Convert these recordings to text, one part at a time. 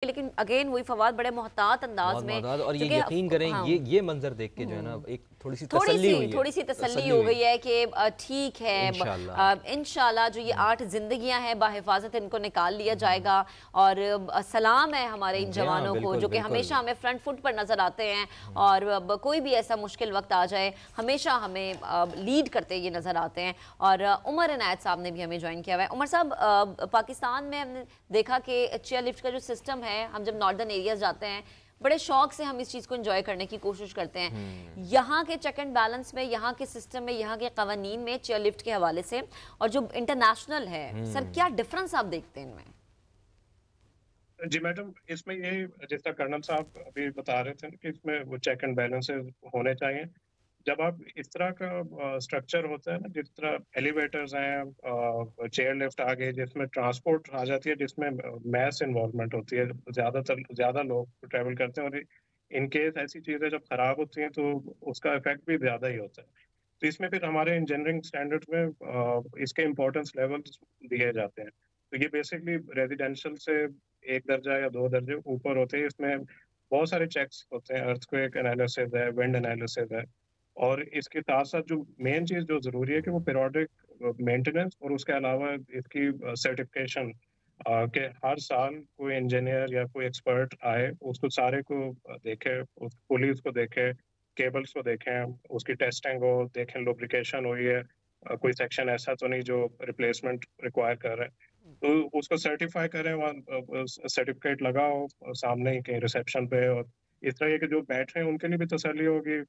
लेकिन अगेन वही फवाद बड़े मोहतात अंदाज में, और ये यकीन करें, हाँ, ये मंजर देख के जो है ना एक थोड़ी सी तसल्ली हो गई है कि ठीक है इंशाल्लाह जो ये 8 जिंदगियां हैं बाहिफाजत इनको निकाल लिया जाएगा। और सलाम है हमारे इन जवानों को जो कि हमेशा हमें फ्रंट फुट पर नजर आते हैं और कोई भी ऐसा मुश्किल वक्त आ जाए हमेशा हमें लीड करते ये नजर आते हैं। और उमर इनायत साहब ने भी हमें ज्वाइन किया हुआ है। उमर साहब, पाकिस्तान में हमने देखा कि चेयर लिफ्ट का जो सिस्टम है, हम जब नॉर्दर्न एरियाज जाते हैं बड़े शौक से हम इस चीज़ को एंजॉय करने की कोशिश करते हैं। यहाँ के चेक एंड बैलेंस में, यहाँ के सिस्टम में, यहाँ के कवानीन में चेयर लिफ्ट के हवाले से और जो इंटरनेशनल है, सर क्या डिफरेंस आप देखते हैं इनमें? जी मैडम, इसमें ये जिस तरह कर्नल साहब अभी बता रहे थे कि इसमें वो चेक एंड बैलेंसेस होने चाहिए। जब आप इस तरह का स्ट्रक्चर होता है ना, जिस तरह एलिवेटर्स हैं, चेयर लिफ्ट आ गए, जिसमें ट्रांसपोर्ट आ जाती है, जिसमें मैस इन्वॉल्वमेंट होती है, ज़्यादा लोग ट्रैवल करते हैं और इन केस ऐसी चीज़ें जब खराब होती हैं तो उसका इफेक्ट भी ज़्यादा ही होता है। तो इसमें फिर हमारे इंजीनियरिंग स्टैंडर्ड में इसके इम्पोर्टेंस लेवल दिए जाते हैं। तो ये बेसिकली रेजिडेंशियल से 1 दर्जा या 2 दर्जे ऊपर होते हैं। इसमें बहुत सारे चेक्स होते हैं, अर्थक्वेक एनालिसिस है, विंड एनालिसिस है, और इसके साथ साथ जो मेन चीज़ जो ज़रूरी है कि वो पीरियोडिक मेंटेनेंस और उसके अलावा इसकी सर्टिफिकेशन, कि हर साल कोई इंजीनियर या कोई एक्सपर्ट आए, उसको सारे को देखे, उस पुलिस को देखे, केबल्स को देखें, उसकी टेस्टिंग हो, देखें लुब्रिकेशन हुई है, कोई सेक्शन ऐसा तो नहीं जो रिप्लेसमेंट रिक्वायर कर रहा है, तो उसको सर्टिफाई करें, वहाँ सर्टिफिकेट लगाओ सामने ही कहीं रिसेप्शन पे। और इस तरह के जो बैठे हैं उनके लिए भी तसल्ली होगी,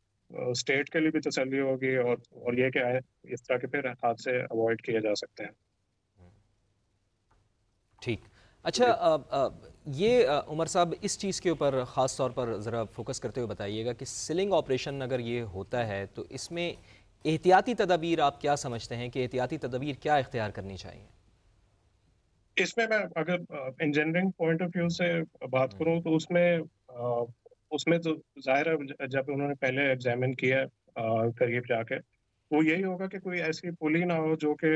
स्टेट के लिए भी तसल्ली होगी, और ये कि इस तरह के फिर हादसे अवॉइड किए जा सकते हैं। ठीक, अच्छा, ये उमर साहब इस चीज़ के ऊपर ख़ास तौर पर ज़रा फोकस करते हुए बताइएगा कि सीलिंग ऑपरेशन अगर ये होता है तो इसमें एहतियाती तदाबीर आप क्या समझते हैं कि एहतियाती तदाबीर क्या इख्तियार करनी चाहिए? इसमें मैं अगर इंजीनियरिंग पॉइंट ऑफ व्यू से बात करूं तो उसमें तो जाहिर है जब उन्होंने पहले एग्जामिन किया करीब जाके, तो यही होगा कि कोई ऐसी पुली ना हो जो कि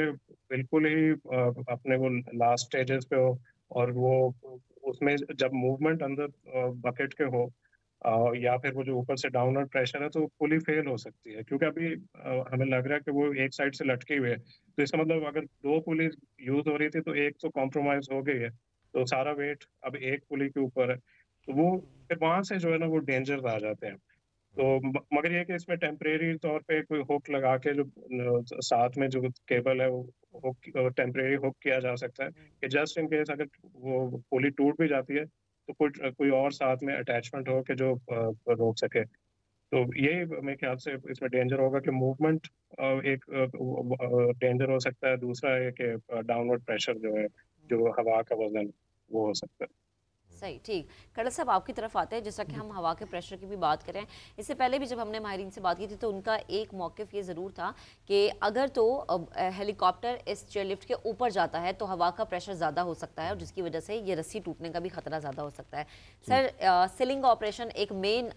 बिल्कुल ही अपने वो लास्ट स्टेजेस पे हो, और वो उसमें जब मूवमेंट अंदर बकेट के हो, या फिर वो जो ऊपर से डाउनवर्ड प्रेशर है, तो पुली फेल हो सकती है। क्योंकि अभी हमें लग रहा है कि वो एक साइड से लटकी हुई है, तो इसका मतलब अगर 2 पुली यूज हो रही थी तो एक तो कॉम्प्रोमाइज हो गई है, तो सारा वेट अब एक पुली के ऊपर है, तो वो फिर वहां से जो है ना वो डेंजर आ जाते हैं। तो मगर ये कि इसमें टेम्परेरी तौर पे कोई हुक लगा के जो साथ में जो केबल है वो हुक टेम्परेरी हुक किया जा सकता है, कि जस्ट इन केस अगर वो पुली टूट भी जाती है तो कोई और साथ में अटैचमेंट हो कि जो रोक सके। तो यही मेरे ख्याल से इसमें डेंजर होगा कि मूवमेंट एक डेंजर हो सकता है, दूसरा है कि डाउनवर्ड प्रेशर जो है, जो हवा का वजन, वो हो सकता है। सही, ठीक। खड़ल साहब आपकी तरफ आते हैं, जैसा कि हम हवा के प्रेशर की भी बात करें, इससे पहले भी जब हमने माहिरीन से बात की थी तो उनका एक मौक़िफ़ ये ज़रूर था कि अगर तो हेलीकॉप्टर इस चेयरलिफ्ट के ऊपर जाता है तो हवा का प्रेशर ज़्यादा हो सकता है और जिसकी वजह से ये रस्सी टूटने का भी ख़तरा ज़्यादा हो सकता है। सर, सीलिंग ऑपरेशन एक मेन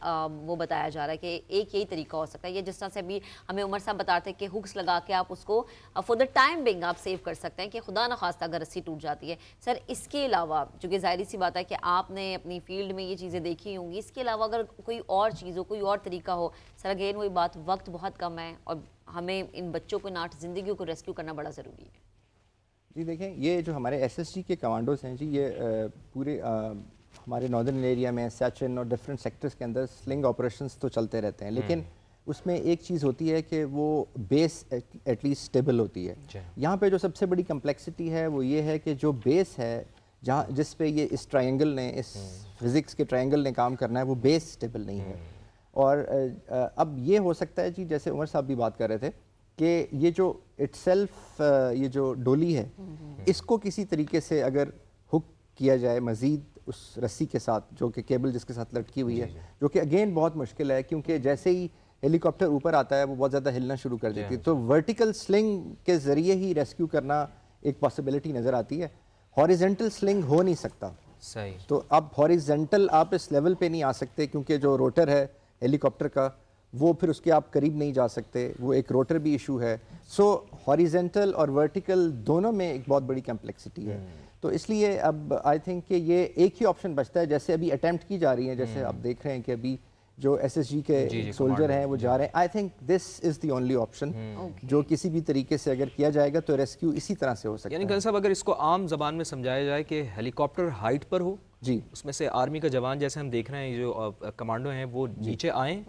वो बताया जा रहा है कि एक यही तरीका हो सकता है। ये जिस तरह से अभी हमें उमर साहब बताते हैं कि हुक्स लगा के आप उसको फॉर द टाइम बिंग आप सेव कर सकते हैं कि खुदा न खास्ता अगर रस्सी टूट जाती है। सर, इसके अलावा चूँकि ज़ाहिर सी बात है कि आपने अपनी फील्ड में ये चीज़ें देखी होंगी, इसके अलावा अगर कोई और चीज़ हो, कोई और तरीका हो। सर अगेन वही बात, वक्त बहुत कम है और हमें इन बच्चों को, इन 8 जिंदगियों को रेस्क्यू करना बड़ा ज़रूरी है। जी देखें, ये जो हमारे एसएसजी के कमांडोज हैं जी, ये पूरे हमारे नॉर्दर्न एरिया में सैचन और डिफरेंट सेक्टर्स के अंदर स्लिंग ऑपरेशंस तो चलते रहते हैं, लेकिन उसमें एक चीज़ होती है कि वो बेस एटलीस्ट स्टेबल होती है। यहाँ पे जो सबसे बड़ी कम्प्लेक्सिटी है वो ये है कि जो बेस है जहाँ जिस पे ये इस ट्रायंगल ने, इस फिज़िक्स के ट्रायंगल ने काम करना है, वो बेस स्टेबल नहीं है। और अब ये हो सकता है जी, जैसे उमर साहब भी बात कर रहे थे कि ये जो इटसेल्फ ये जो डोली है, इसको किसी तरीके से अगर हुक किया जाए मज़ीद उस रस्सी के साथ, जो कि केबल जिसके साथ लटकी हुई है, जो कि अगेन बहुत मुश्किल है क्योंकि जैसे ही हेलीकॉप्टर ऊपर आता है वो बहुत ज़्यादा हिलना शुरू कर देती है, तो वर्टिकल स्लिंग के ज़रिए ही रेस्क्यू करना एक पॉसिबिलिटी नज़र आती है। हॉरिजेंटल स्लिंग हो नहीं सकता। सही। तो अब हॉरिजेंटल आप इस लेवल पे नहीं आ सकते क्योंकि जो रोटर है हेलीकॉप्टर का वो फिर उसके आप करीब नहीं जा सकते, वो एक रोटर भी इशू है। सो हॉरिजेंटल और वर्टिकल दोनों में एक बहुत बड़ी कम्प्लेक्सिटी है। तो इसलिए अब आई थिंक कि ये एक ही ऑप्शन बचता है, जैसे अभी अटेम्प्ट की जा रही है, जैसे आप देख रहे हैं कि अभी जो एसएसजी के सोल्जर हैं वो जा रहे हैं। I think this is the only option जो किसी भी तरीके से अगर किया जाएगा तो रेस्क्यू इसी तरह से हो सकता है। यानी गन साहब, अगर इसको आम जबान में समझाया जाए कि हेलीकॉप्टर हाइट पर हो जी, उसमें से आर्मी का जवान जैसे हम देख रहे हैं जो कमांडो हैं वो नीचे आए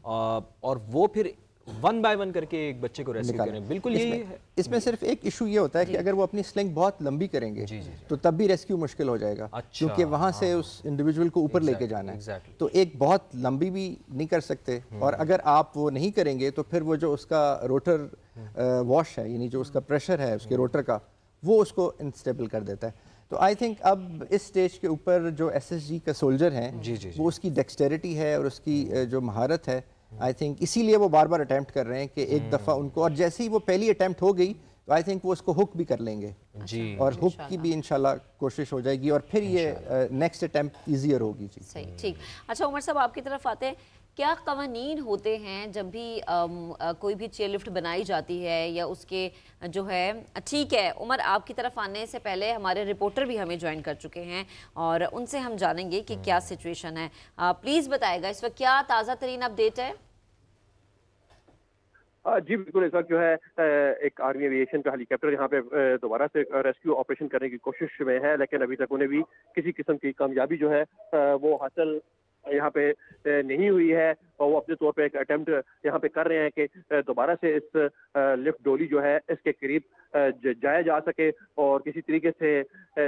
और वो फिर 1 बाय 1 करके एक बच्चे को रेस्क्यू करें, बिल्कुल यही है। इसमें सिर्फ एक इशू ये होता है कि अगर वो अपनी स्लिंग बहुत लंबी करेंगे तो तब भी रेस्क्यू मुश्किल हो जाएगा, क्योंकि वहां से उस इंडिविजुअल को ऊपर लेके जाना है। तो एक बहुत लंबी भी नहीं कर सकते, और अगर आप वो नहीं करेंगे तो फिर वो जो उसका रोटर वॉश है, यानी जो उसका प्रेशर है उसके रोटर का, वो उसको इनस्टेबल कर देता है। तो आई थिंक अब इस स्टेज के ऊपर जो एसएसजी का सोल्जर हैं वो उसकी डेक्सटेरिटी है और उसकी जो महारत है, आई थिंक इसीलिए वो बार बार अटैम्प्ट कर रहे हैं कि एक दफ़ा उनको, और जैसे ही वो पहली अटैम्प्ट हो गई तो आई थिंक वो उसको हुक भी कर लेंगे जी, और हुक की भी इंशाल्लाह कोशिश हो जाएगी और फिर ये नेक्स्ट अटैम्प्ट ईजियर होगी। जी सही, ठीक। अच्छा उमर साहब, आपकी तरफ आते हैं, क्या कवानीन होते हैं जब भी कोई भी चेयर लिफ्ट बनाई जाती है या उसके जो है, ठीक है उमर, आपकी तरफ आने से पहले हमारे रिपोर्टर भी हमें ज्वाइन कर चुके हैं और उनसे हम जानेंगे कि क्या सिचुएशन है। प्लीज़ बताएगा इस वक्त क्या ताज़ा तरीन अपडेट है? जी बिल्कुल, इस वक्त जो है एक आर्मी एविएशन का हेलीकॉप्टर यहाँ पे दोबारा से रेस्क्यू ऑपरेशन करने की कोशिश में है, लेकिन अभी तक उन्हें भी किसी किस्म की कामयाबी जो है वो हासिल यहाँ पे नहीं हुई है, और वो अपने तौर पे एक अटेम्प्ट यहाँ पे कर रहे हैं कि दोबारा से इस लिफ्ट डोली जो है इसके करीब जाया जा सके और किसी तरीके से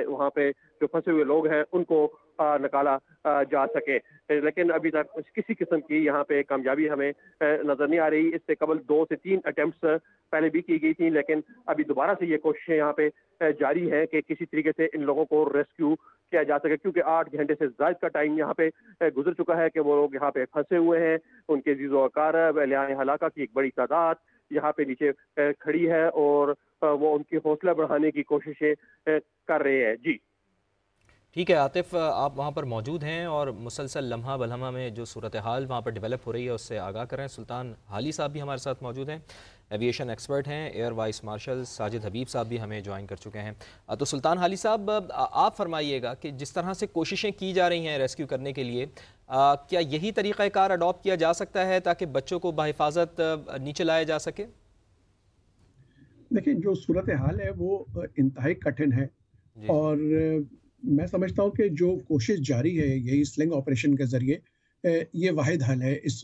वहाँ पे जो फंसे हुए लोग हैं उनको निकाला जा सके। लेकिन अभी तक किसी किस्म की यहाँ पे कामयाबी हमें नजर नहीं आ रही। इससे कबल 2 से 3 अटेम्प्ट्स पहले भी की गई थी, लेकिन अभी दोबारा से ये कोशिशें यहाँ पे जारी है कि किसी तरीके से इन लोगों को रेस्क्यू किया जा सके, क्योंकि 8 घंटे से ज्यादा का टाइम यहाँ पे गुजर चुका है कि वो लोग यहाँ पे फंसे हुए हैं। उनके जीजो अकारब, अहले हलाका की एक बड़ी तादाद यहाँ पे नीचे खड़ी है और वो उनकी हौसला बढ़ाने की कोशिशें कर रहे हैं। जी ठीक है आतिफ, आप वहाँ पर मौजूद हैं और मुसलसल लम्हा बलहमा में जो सूरत हाल वहाँ पर डेवलप हो रही है उससे आगाह करें। सुल्तान हाली साहब भी हमारे साथ मौजूद हैं, एविएशन एक्सपर्ट हैं। एयर वाइस मार्शल साजिद हबीब साहब भी हमें ज्वाइन कर चुके हैं। तो सुल्तान हाली साहब, आप फरमाइएगा कि जिस तरह से कोशिशें की जा रही हैं रेस्क्यू करने के लिए, क्या यही तरीक़ाकार अडॉप्ट किया जा सकता है ताकि बच्चों को बहिफाजत नीचे लाया जा सके? देखिए, जो सूरत हाल है वो इंतहाई कठिन है और मैं समझता हूँ कि जो कोशिश जारी है यही स्लिंग ऑपरेशन के ज़रिए ये वाहिद हल है इस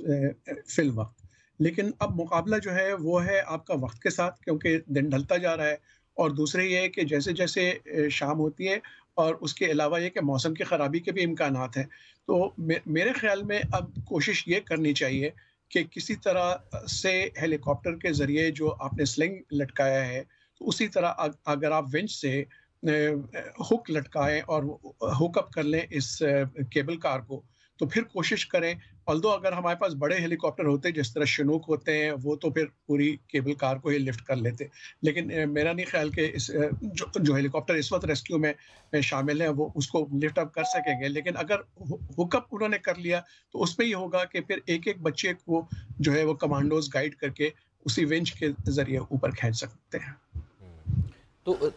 फिल वक्त। लेकिन अब मुकाबला जो है वो है आपका वक्त के साथ, क्योंकि दिन ढलता जा रहा है, और दूसरे ये है कि जैसे जैसे शाम होती है और उसके अलावा ये कि मौसम की ख़राबी के भी इम्कानात हैं। तो मेरे ख़्याल में अब कोशिश ये करनी चाहिए कि किसी तरह से हेलीकॉप्टर के ज़रिए जो आपने स्लिंग लटकाया है, तो उसी तरह अगर आप विंच से हुक लटकाएं और हुक अप कर लें इस केबल कार को, तो फिर कोशिश करें। ऑल्दो अगर हमारे पास बड़े हेलीकॉप्टर होते जिस तरह शिनूक होते हैं, वो तो फिर पूरी केबल कार को ही लिफ्ट कर लेते। लेकिन मेरा नहीं ख्याल कि इस जो हेलीकॉप्टर इस वक्त रेस्क्यू में शामिल हैं वो उसको लिफ्ट अप कर सकेंगे। लेकिन अगर हुकअप उन्होंने कर लिया तो उसमें ये होगा कि फिर एक एक बच्चे को जो है वो कमांडोज गाइड करके उसी विंच के जरिए ऊपर खींच सकते हैं। तो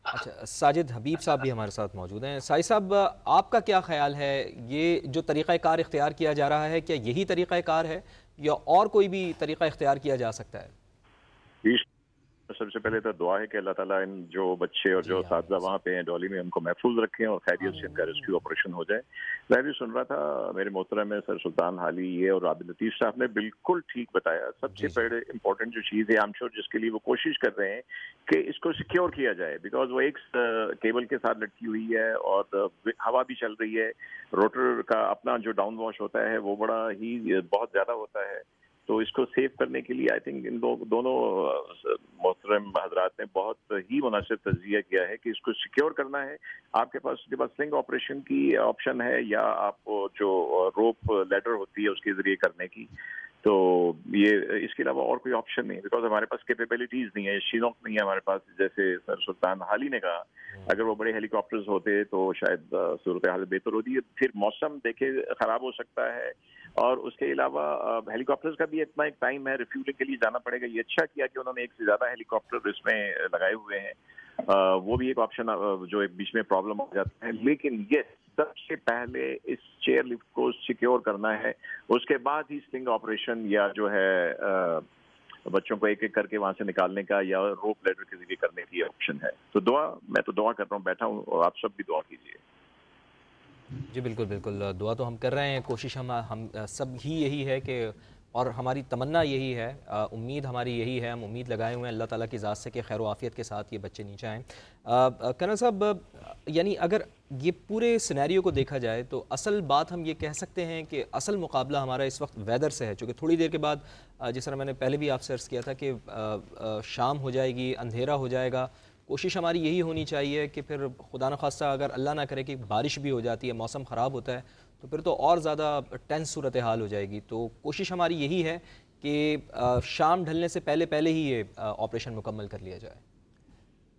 अच्छा, साजिद हबीब साहब भी हमारे साथ मौजूद हैं। साई साहब, आपका क्या ख्याल है, ये जो तरीक़ाकार इख्तियार किया जा रहा है क्या यही तरीक़ाकार है या और कोई भी तरीक़ा इख्तियार किया जा सकता है? सबसे पहले तो दुआ है कि अल्लाह ताला इन जो बच्चे और जो साथी वहाँ पे हैं डॉली में उनको महफूज रखें और खैरियत से इनका रेस्क्यू ऑपरेशन हो जाए। मैं भी सुन रहा था, मेरे मोहतरम में सर सुल्तान हाली ये और आबिद लतीफ़ साहब ने बिल्कुल ठीक बताया। सबसे पहले इंपॉर्टेंट जो चीज़ है, आई एम श्योर जिसके लिए वो कोशिश कर रहे हैं कि इसको सिक्योर किया जाए, बिकॉज वो एक केबल के साथ लटकी हुई है और हवा भी चल रही है। रोटर का अपना जो डाउन वॉश होता है वो बड़ा ही बहुत ज़्यादा होता है, तो इसको सेव करने के लिए आई थिंक इन दोनों मोहतरम हजरात ने बहुत ही मुनासिब तज्जिया किया है कि इसको सिक्योर करना है। आपके पास उसके बाद स्लिंग ऑपरेशन की ऑप्शन है या आप जो रोप लेडर होती है उसके जरिए करने की, तो ये इसके अलावा और कोई ऑप्शन नहीं है, बिकॉज हमारे पास कैपेबिलिटीज नहीं है, शिनोक नहीं है हमारे पास। जैसे सर सुल्तान हाली ने कहा, अगर वो बड़े हेलीकॉप्टर्स होते तो शायद सूरत हाल बेहतर होती है। फिर मौसम देखे खराब हो सकता है और उसके अलावा हेलीकॉप्टर्स का भी इतना एक टाइम है, रिफ्यूलिंग के लिए जाना पड़ेगा। ये अच्छा किया कि उन्होंने एक से ज्यादा हेलीकॉप्टर इसमें लगाए हुए हैं। वो भी एक ऑप्शन जो एक बीच में प्रॉब्लम हो जाता है। लेकिन ये सबसे पहले इस चेयर लिफ्ट को सिक्योर करना है, उसके बाद ही स्लिंग ऑपरेशन या जो है बच्चों को एक एक करके वहां से निकालने का या रोप लेडर के जरिए करने की ऑप्शन है। तो मैं तो दुआ कर रहा हूँ, बैठा हूँ, और आप सब भी दुआ कीजिए। जी बिल्कुल बिल्कुल, दुआ तो हम कर रहे हैं, कोशिश हम सब ही यही है कि, और हमारी तमन्ना यही है, उम्मीद हमारी यही है, हम उम्मीद लगाए हुए हैं अल्लाह ताला की ज़ात से कि खैर आफ़ियत के साथ ये बच्चे नीचे आएँ। कर्नल साहब, यानी अगर ये पूरे सिनेरियो को देखा जाए तो असल बात हम ये कह सकते हैं कि असल मुकाबला हमारा इस वक्त वेदर से है, चूँकि थोड़ी देर के बाद जिस तरह मैंने पहले भी आपसे अर्ज़ किया था कि शाम हो जाएगी, अंधेरा हो जाएगा। कोशिश हमारी यही होनी चाहिए कि फिर खुदा न खास्ता अगर अल्लाह ना करे कि बारिश भी हो जाती है, मौसम ख़राब होता है, तो फिर तो और ज़्यादा टेंस सूरत हाल हो जाएगी। तो कोशिश हमारी यही है कि शाम ढलने से पहले पहले ही ये ऑपरेशन मुकम्मल कर लिया जाए।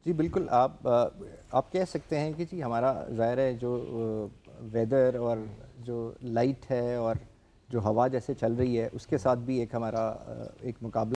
जी बिल्कुल, आप कह सकते हैं कि जी हमारा ज़ाहिर है जो वेदर और जो लाइट है और जो हवा जैसे चल रही है उसके साथ भी एक हमारा एक मुकाबला